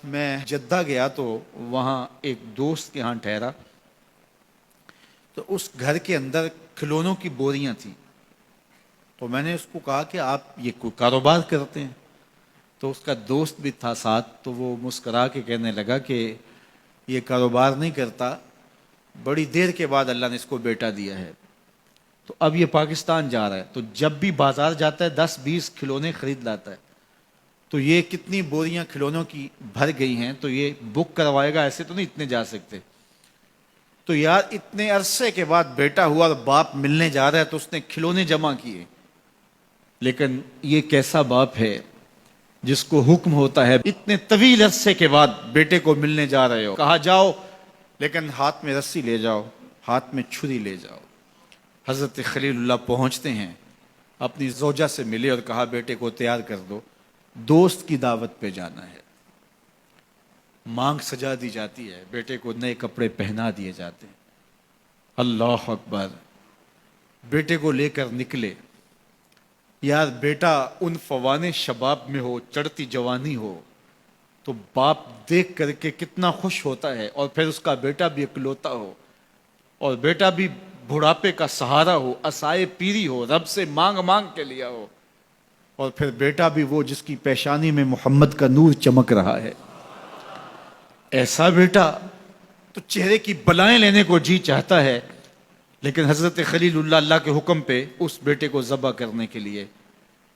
میں جدہ گیا تو وہاں ایک دوست کے ہاں ٹھہرا، تو اس گھر کے اندر کھلونوں کی بوریاں تھیں۔ تو میں نے اس کو کہا کہ آپ یہ کوئی کاروبار کرتے ہیں؟ تو اس کا دوست بھی تھا ساتھ، تو وہ مسکرا کے کہنے لگا کہ یہ کاروبار نہیں کرتا، بڑی دیر کے بعد اللہ نے اس کو بیٹا دیا ہے، تو اب یہ پاکستان جا رہا ہے، تو جب بھی بازار جاتا ہے 10-20 کھلونے خرید لاتا ہے، تو یہ کتنی بوریاں کھلونوں کی بھر گئی ہیں، تو یہ بک کروائے گا، ایسے تو نہیں اتنے جا سکتے۔ تو یار اتنے عرصے کے بعد بیٹا ہوا اور باپ ملنے جا رہا ہے، تو اس نے کھلونے جمع کیے۔ لیکن یہ کیسا باپ ہے جس کو حکم ہوتا ہے اتنے طویل عرصے کے بعد بیٹے کو ملنے جا رہے ہو، کہا جاؤ لیکن ہاتھ میں رسی لے جاؤ، ہاتھ میں چھری لے جاؤ۔ حضرت خلیل اللہ پہنچتے ہیں، اپنی زوجہ سے ملے اور کہا بیٹے کو تیار کر دو، دوست کی دعوت پہ جانا ہے۔ مانگ سجا دی جاتی ہے، بیٹے کو نئے کپڑے پہنا دیے جاتے ہیں۔ اللہ اکبر، بیٹے کو لے کر نکلے۔ یار بیٹا ان فوان شباب میں ہو، چڑھتی جوانی ہو، تو باپ دیکھ کر کے کتنا خوش ہوتا ہے، اور پھر اس کا بیٹا بھی اکلوتا ہو، اور بیٹا بھی بڑھاپے کا سہارا ہو، عصائے پیری ہو، رب سے مانگ مانگ کے لیا ہو، اور پھر بیٹا بھی وہ جس کی پیشانی میں محمد کا نور چمک رہا ہے۔ ایسا بیٹا تو چہرے کی بلائیں لینے کو جی چاہتا ہے، لیکن حضرت خلیل اللہ اللہ کے حکم پہ اس بیٹے کو ذبح کرنے کے لیے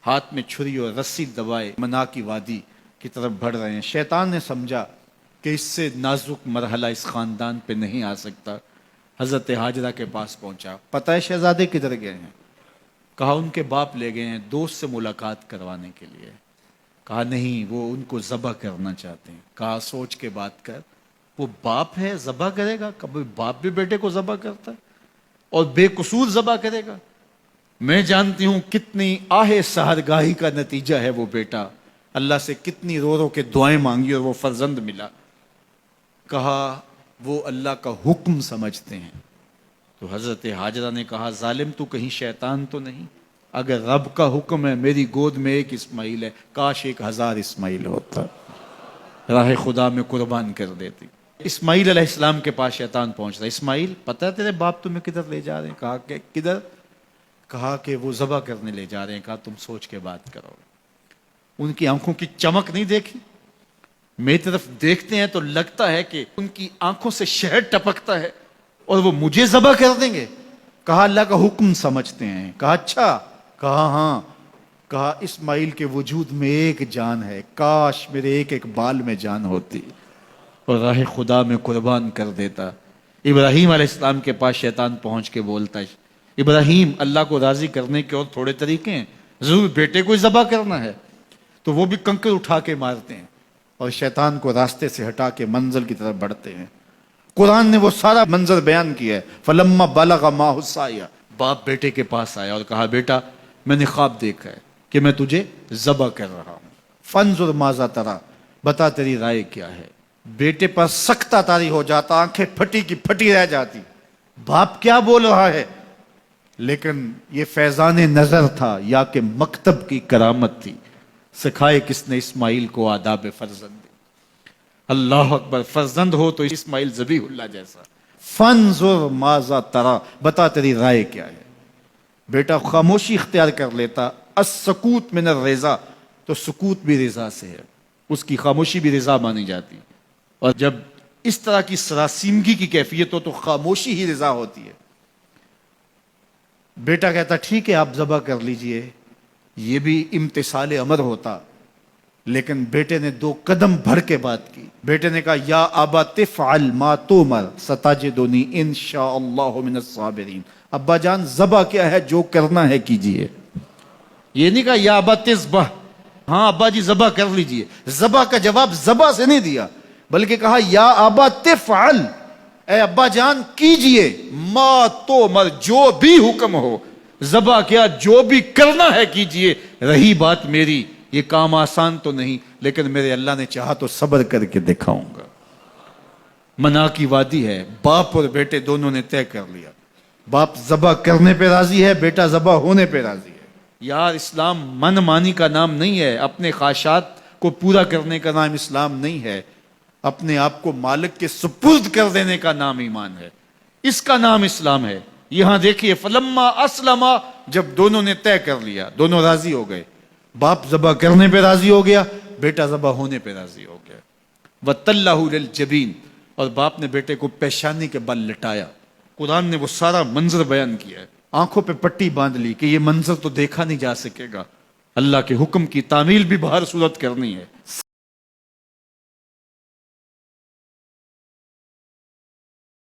ہاتھ میں چھری اور رسی دبائے منا کی وادی کی طرف بڑھ رہے ہیں۔ شیطان نے سمجھا کہ اس سے نازک مرحلہ اس خاندان پہ نہیں آ سکتا، حضرت حاجرہ کے پاس پہنچا۔ پتہ ہے شہزادے کدھر گئے ہیں؟ کہا ان کے باپ لے گئے ہیں دوست سے ملاقات کروانے کے لیے۔ کہا نہیں، وہ ان کو ذبح کرنا چاہتے ہیں۔ کہا سوچ کے بات کر، وہ باپ ہے ذبح کرے گا؟ کبھی باپ بھی بیٹے کو ذبح کرتا ہے اور بے قصور ذبح کرے گا؟ میں جانتی ہوں کتنی آہ سحرگاہی کا نتیجہ ہے وہ بیٹا، اللہ سے کتنی رو رو کے دعائیں مانگی اور وہ فرزند ملا۔ کہا وہ اللہ کا حکم سمجھتے ہیں۔ تو حضرت حاجرہ نے کہا ظالم تو کہیں شیطان تو نہیں؟ اگر رب کا حکم ہے، میری گود میں ایک اسماعیل ہے، کاش 1000 اسماعیل ہوتا، راہ خدا میں قربان کر دیتی۔ اسماعیل علیہ السلام کے پاس شیطان پہنچ رہا ہے۔ اسماعیل پتہ ہے تیرے باپ تمہیں کدھر لے جا رہے ہیں؟ کہا کہ کدھر؟ کہا کہ وہ ذبح کرنے لے جا رہے ہیں۔ کہا تم سوچ کے بات کرو۔ ان کی آنکھوں کی چمک نہیں دیکھی؟ میری طرف دیکھتے ہیں تو لگتا ہے کہ ان کی آنکھوں سے شہد ٹپکتا ہے، اور وہ مجھے ذبح کر دیں گے؟ کہا اللہ کا حکم سمجھتے ہیں۔ کہا اچھا؟ کہا ہاں۔ کہا اسماعیل کے وجود میں ایک جان ہے، کاش میرے ایک ایک بال میں جان ہوتی اور راہ خدا میں قربان کر دیتا۔ ابراہیم علیہ السلام کے پاس شیطان پہنچ کے بولتا ہے ابراہیم اللہ کو راضی کرنے کے اور تھوڑے طریقے ہیں، ضرور بیٹے کو ذبح کرنا ہے؟ تو وہ بھی کنکر اٹھا کے مارتے ہیں اور شیطان کو راستے سے ہٹا کے منزل کی طرف بڑھتے ہیں۔ قرآن نے وہ سارا منظر بیان کیا ہے۔ فلما بلغ معه السعی، باپ بیٹے کے پاس آیا اور کہا بیٹا میں نے خواب دیکھا ہے کہ میں تجھے ذبح کر رہا ہوں، فانظر ماذا تری، بتا تیری رائے کیا ہے؟ بیٹے پر سختہ طاری ہو جاتا، آنکھیں پھٹی کی پھٹی رہ جاتی، باپ کیا بول رہا ہے؟ لیکن یہ فیضان نظر تھا یا کہ مکتب کی کرامت تھی؟ سکھائے کس نے اسماعیل کو آداب فرزند؟ اللہ اکبر، فرزند ہو تو اسماعیل ذبیح اللہ جیسا۔ فانظر ماذا تری، بتا تیری رائے کیا ہے؟ بیٹا خاموشی اختیار کر لیتا۔ السکوت من الرضا، تو سکوت بھی رضا سے ہے، اس کی خاموشی بھی رضا مانی جاتی، اور جب اس طرح کی سراسیمگی کی کیفیت ہو تو خاموشی ہی رضا ہوتی ہے۔ بیٹا کہتا ٹھیک ہے آپ ذبح کر لیجئے، یہ بھی امتثال امر ہوتا، لیکن بیٹے نے 2 قدم بڑھ کے بات کی۔ بیٹے نے کہا یا ابا تفعل ما تؤمر ستجدنی انشاء اللہ من الصابرین۔ ابا جان ذبح کیا ہے، جو کرنا ہے کیجئے۔ یہ نہیں کہا یا ابا تذبح، ہاں ابا جی ذبح کر لیجئے۔ ذبح کا جواب ذبح سے نہیں دیا، بلکہ کہا یا ابا تفعل، اے ابا جان کیجئے، ما تؤمر، جو بھی حکم ہو، ذبح کیا جو بھی کرنا ہے کیجئے۔ رہی بات میری، یہ کام آسان تو نہیں، لیکن میرے اللہ نے چاہا تو صبر کر کے دکھاؤں گا۔ منا کی وادی ہے، باپ اور بیٹے دونوں نے طے کر لیا، باپ ذبح کرنے پہ راضی ہے، بیٹا ذبح ہونے پہ راضی ہے۔ یار اسلام من مانی کا نام نہیں ہے، اپنے خواہشات کو پورا کرنے کا نام اسلام نہیں ہے، اپنے آپ کو مالک کے سپرد کر دینے کا نام ایمان ہے، اس کا نام اسلام ہے۔ یہاں دیکھیے فلما اسلما، جب دونوں نے طے کر لیا، دونوں راضی ہو گئے، باپ ذبح کرنے پہ راضی ہو گیا، بیٹا ذبح ہونے پہ راضی ہو گیا۔ وَتَلَّهُ لِلْجَبِينِ، اور باپ نے بیٹے کو پیشانی کے بل لٹایا۔ قرآن نے وہ سارا منظر بیان کیا ہے، آنکھوں پہ پٹی باندھ لی کہ یہ منظر تو دیکھا نہیں جا سکے گا، اللہ کے حکم کی تعمیل بھی بہر صورت کرنی ہے۔